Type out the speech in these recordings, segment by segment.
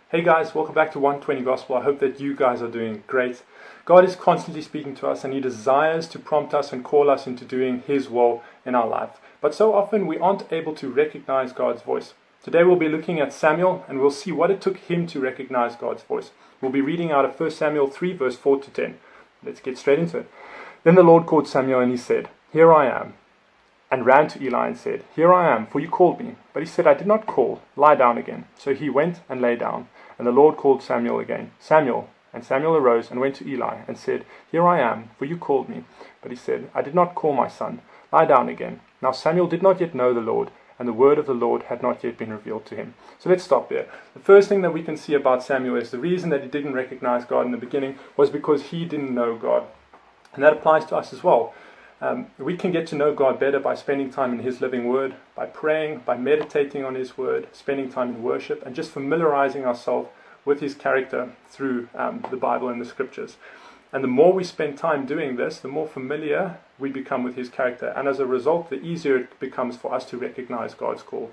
Hey guys, welcome back to 120 Gospel. I hope that you guys are doing great. God is constantly speaking to us and He desires to prompt us and call us into doing His will in our life. But so often we aren't able to recognize God's voice. Today we'll be looking at Samuel and we'll see what it took him to recognize God's voice. We'll be reading out of 1 Samuel 3 verse 4 to 10. Let's get straight into it. Then the Lord called Samuel and He said, "Here I am," and ran to Eli and said, "Here I am, for you called me." But he said, "I did not call. Lie down again." So he went and lay down. And the Lord called Samuel again, "Samuel." And Samuel arose and went to Eli and said, "Here I am, for you called me." But he said, "I did not call, my son. Lie down again." Now Samuel did not yet know the Lord, and the word of the Lord had not yet been revealed to him. So let's stop there. The first thing that we can see about Samuel is the reason that he didn't recognize God in the beginning was because he didn't know God. And that applies to us as well. We can get to know God better by spending time in His living word, by praying, by meditating on His word, spending time in worship, and just familiarizing ourselves with His character through the Bible and the scriptures. And the more we spend time doing this, the more familiar we become with His character. And as a result, the easier it becomes for us to recognize God's call.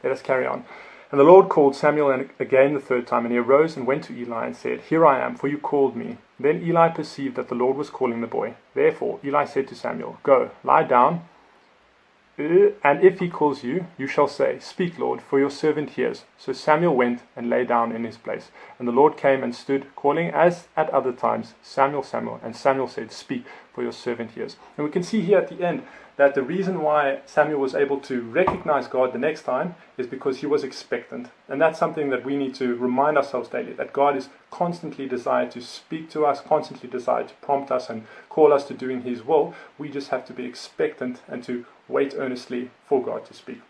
Let us carry on. And the Lord called Samuel again the third time, and he arose and went to Eli and said, "Here I am, for you called me." Then Eli perceived that the Lord was calling the boy. Therefore Eli said to Samuel, "Go, lie down, and if he calls you, you shall say, 'Speak, Lord, for your servant hears.'" So Samuel went and lay down in his place. And the Lord came and stood, calling as at other times, "Samuel, Samuel." And Samuel said, "Speak, for your servant hears." And we can see here at the end that the reason why Samuel was able to recognize God the next time is because he was expectant. And that's something that we need to remind ourselves daily, that God is constantly desired to speak to us, constantly desired to prompt us and call us to doing His will. We just have to be expectant and to wait earnestly for God to speak.